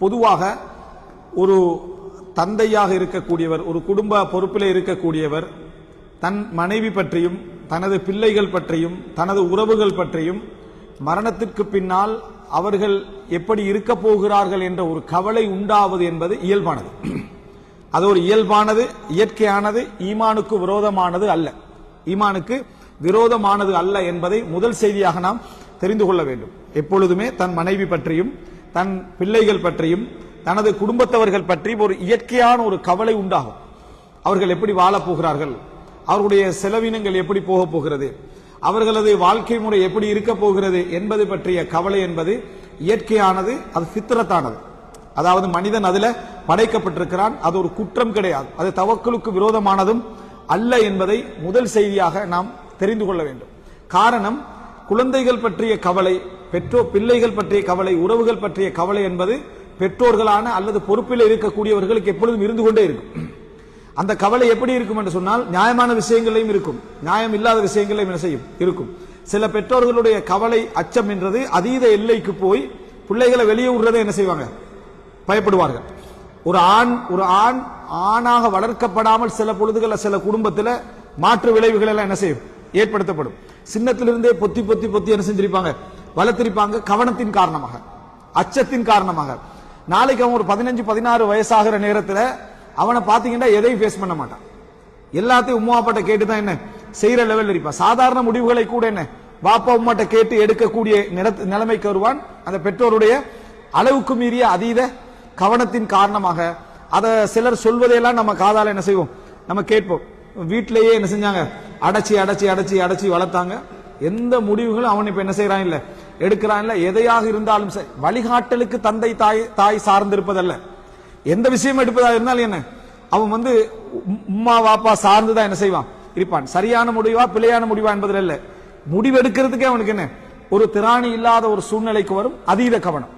பொதுவாக ஒரு தந்தையாக இருக்கக்கூடியவர், ஒரு குடும்ப பொறுப்பில் இருக்கக்கூடியவர் தன் மனைவி பற்றியும் தனது பிள்ளைகள் பற்றியும் தனது உறவுகள் பற்றியும் மரணத்திற்கு பின்னால் அவர்கள் எப்படி இருக்க போகிறார்கள் என்ற ஒரு கவலை உண்டாவது என்பது இயல்பானது. அது ஒரு இயல்பானது, இயற்கையானது, ஈமானுக்கு விரோதமானது அல்ல. ஈமானுக்கு விரோதமானது அல்ல என்பதை முதல் செய்தியாக நாம் தெரிந்து கொள்ள வேண்டும். எப்பொழுதுமே தன் மனைவி பற்றியும் தன் பிள்ளைகள் பற்றியும் தனது குடும்பத்தவர்கள் பற்றி ஒரு இயற்கையான ஒரு கவலை உண்டாகும். அவர்கள் எப்படி வாழப் போகிறார்கள், அவர்களுடைய செலவினங்கள் எப்படி போக போகிறது, அவர்களது வாழ்க்கை முறை எப்படி இருக்க போகிறது என்பது பற்றிய கவலை என்பது இயற்கையானது, அது ஃபித்ரத்தானது. அதாவது மனிதன் அதுல படைக்கப்பட்டிருக்கிறான். அது ஒரு குற்றம் கிடையாது, அது தவக்குலுக்கு விரோதமானதும் அல்ல என்பதை முதல் செய்தியாக நாம் தெரிந்து கொள்ள வேண்டும். காரணம், குழந்தைகள் பற்றிய கவலை, பிள்ளைகள் பற்றிய கவலை, உறவுகள் பற்றிய கவலை என்பது பெற்றோர்களான அல்லது பொறுப்பில் இருக்கக்கூடியவர்களுக்கு எப்பொழுதும் இருந்து கொண்டே இருக்கும். அந்த கவலை எப்படி இருக்கும் என்று சொன்னால், நியாயமான விஷயங்களையும் இருக்கும், நியாயம் இல்லாத விஷயங்களையும் என்ன செய்யும் இருக்கும். சில பெற்றோர்களுடைய கவலை, அச்சம் என்றது அதீத எல்லைக்கு போய் பிள்ளைகளை வெளியே விடுறதை என்ன செய்வாங்க, பயப்படுவார்கள். ஒரு ஆண் ஆணாக வளர்க்கப்படாமல் சில பொழுதுகளில் சில குடும்பத்தில் மாற்று விளைவுகள் எல்லாம் என்ன செய்யும், ஏற்படுத்தப்படும். சின்னத்திலிருந்தே பொத்தி பொத்தி பொத்தி என்ன செஞ்சிருப்பாங்க, வளர்த்திருப்பாங்க. கவனத்தின் காரணமாக, அச்சத்தின் காரணமாக. நாளைக்கு அவன் ஒரு 15-16 வயசாகிற நேரத்தில் அவனை பாத்தீங்கன்னா எதையும் ஃபேஸ் பண்ண மாட்டான். எல்லாத்தையும் உம்மா அப்பாட்ட கேட்டுதான் என்ன செய்யற லெவல் இருப்பான். சாதாரண முடிவுகளை கூட என்ன பாப்பா உம்மாட்ட கேட்டு எடுக்கக்கூடிய நிலைமைக்கு வருவான். அந்த பெற்றோருடைய அளவுக்கு மீறிய அதீத கவனத்தின் காரணமாக அதை சிலர் சொல்வதையெல்லாம் நம்ம காதால என்ன செய்வோம், நம்ம கேட்போம். வீட்டிலேயே என்ன செஞ்சாங்க, அடைச்சி அடைச்சி அடைச்சி அடைச்சி வளர்த்தாங்க. எந்த முடிவுகளும் அவன் இப்ப என்ன செய்யறான் இல்ல, எடுக்கிறான் இல்ல. எதையாக இருந்தாலும் சரி, வழிகாட்டலுக்கு தந்தை தாய் சார்ந்திருப்பதல்ல. எந்த விஷயம் எடுப்பதாக இருந்தாலும் என்ன, அவன் உம்மா வாப்பா சார்ந்துதான் என்ன செய்வான் இருப்பான். சரியான முடிவா பிழையான முடிவா என்பதில் இல்ல, முடிவு எடுக்கிறதுக்கே அவனுக்கு என்ன ஒரு திராணி இல்லாத ஒரு சூழ்நிலைக்கு வரும். அதீத கவனம்,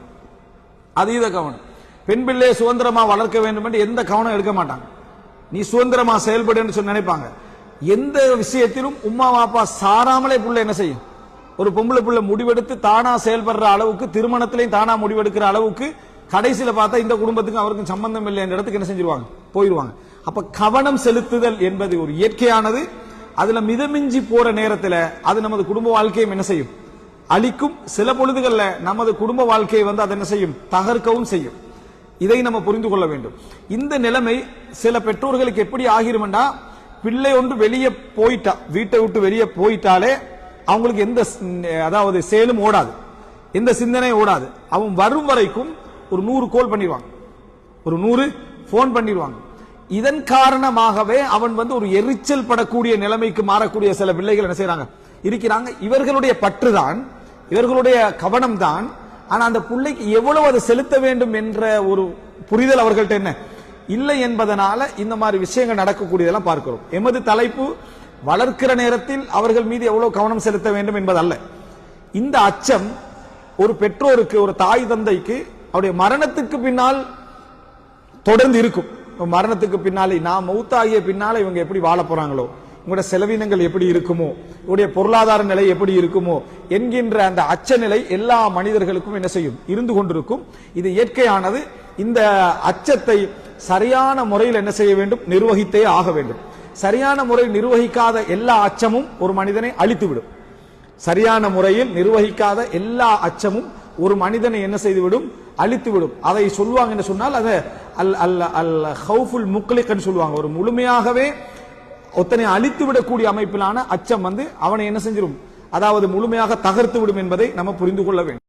அதீத கவனம். பெண் பிள்ளையை சுதந்திரமா வளர்க்க வேண்டும் என்று எந்த கவனம் எடுக்க மாட்டாங்க. நீ சுதந்திரமா செயல்படுன்னு சொல்லி நினைப்பாங்க. எந்த விஷயத்திலும் உம்மா வாப்பா சாராமலே புள்ள என்ன செய்யும், ஒரு பொம்பளை புள்ள முடிவெடுத்து தானா செயல்படுற அளவுக்கு, திருமணத்திலையும் தானா முடிவெடுக்கிற அளவுக்கு, கடைசியில பார்த்தா இந்த குடும்பத்துக்கும் அவருக்கும் சம்பந்தம் இல்லை என்ற இடத்துக்கு என்ன செஞ்சிருவாங்க, போயிருவாங்க. அப்ப கவனம் செலுத்துதல் என்பது ஒரு இயற்கையானது. அதுல மிதமிஞ்சி போற நேரத்தில் அது நமது குடும்ப வாழ்க்கையை என்ன செய்யும், அழிக்கும். சில பொழுதுகள்ல நமது குடும்ப வாழ்க்கையை அது என்ன செய்யும், தகர்க்கவும் செய்யும். இதை நம்ம புரிந்து கொள்ள வேண்டும். இந்த நிலைமை சில பெற்றோர்களுக்கு எப்படி ஆகிருமெண்டா, பிள்ளை ஒன்று வெளியே போயிட்டா, வீட்டை விட்டு வெளியே போயிட்டாலே அவங்களுக்கு எந்த அதாவது செயலும் ஓடாது, எந்த சிந்தனையும் ஓடாது. அவன் வரும் வரைக்கும் ஒரு 100 கோல் பண்ணிடுவாங்க, ஒரு 100 போன் பண்ணிடுவாங்க. இதன் காரணமாகவே அவன் ஒரு எரிச்சல் படக்கூடிய நிலைமைக்கு மாறக்கூடிய சில பிள்ளைகள் என்ன செய்யறாங்க இருக்கிறாங்க. இவர்களுடைய பற்றுதான், இவர்களுடைய கவனம் தான். ஆனா அந்த பிள்ளைக்கு எவ்வளவு அதை செலுத்த வேண்டும் என்ற ஒரு புரிதல் அவர்கள்ட்ட என்ன இல்லை என்பதனால இந்த மாதிரி விஷயங்கள் நடக்கக்கூடியதெல்லாம் பார்க்கிறோம். எமது தலைப்பு வளர்க்கிற நேரத்தில் அவர்கள் மீது எவ்வளவு கவனம் செலுத்த வேண்டும் என்பதல்ல. இந்த அச்சம் ஒரு பெற்றோருக்கு, ஒரு தாய் தந்தைக்கு அவருடைய மரணத்துக்கு பின்னால் தொடர்ந்து இருக்கும். மரணத்துக்கு பின்னாலே, நான் மௌத்தாகிய பின்னால இவங்க எப்படி வாழ போறாங்களோ, உங்களுடைய செலவினங்கள் எப்படி இருக்குமோ, உங்களுடைய பொருளாதார நிலை எப்படி இருக்குமோ என்கின்ற அந்த அச்ச நிலை எல்லா மனிதர்களுக்கும் என்ன செய்யும், இருந்து கொண்டிருக்கும். இது இயற்கையானது. இந்த அச்சத்தை சரியான முறையில் என்ன செய்ய வேண்டும், நிர்வகித்தே ஆக வேண்டும். சரியான முறையில் நிர்வகிக்காத எல்லா அச்சமும் ஒரு மனிதனை அழித்துவிடும். சரியான முறையில் நிர்வகிக்காத எல்லா அச்சமும் ஒரு மனிதனை என்ன செய்துவிடும், அழித்துவிடும். அதை சொல்லுவாங்க என்று சொன்னால் அது அல் ஹவுஃபுல் முக்லிக்னு சொல்லுவாங்க. ஒரு முழுமையாகவே ஒத்தனை அழித்து விடக்கூடிய அமைப்பிலான அச்சம் அவனை என்ன செஞ்சிடும், அதாவது முழுமையாக தகர்த்து விடும் என்பதை நம்ம புரிந்து கொள்ள வேண்டும்.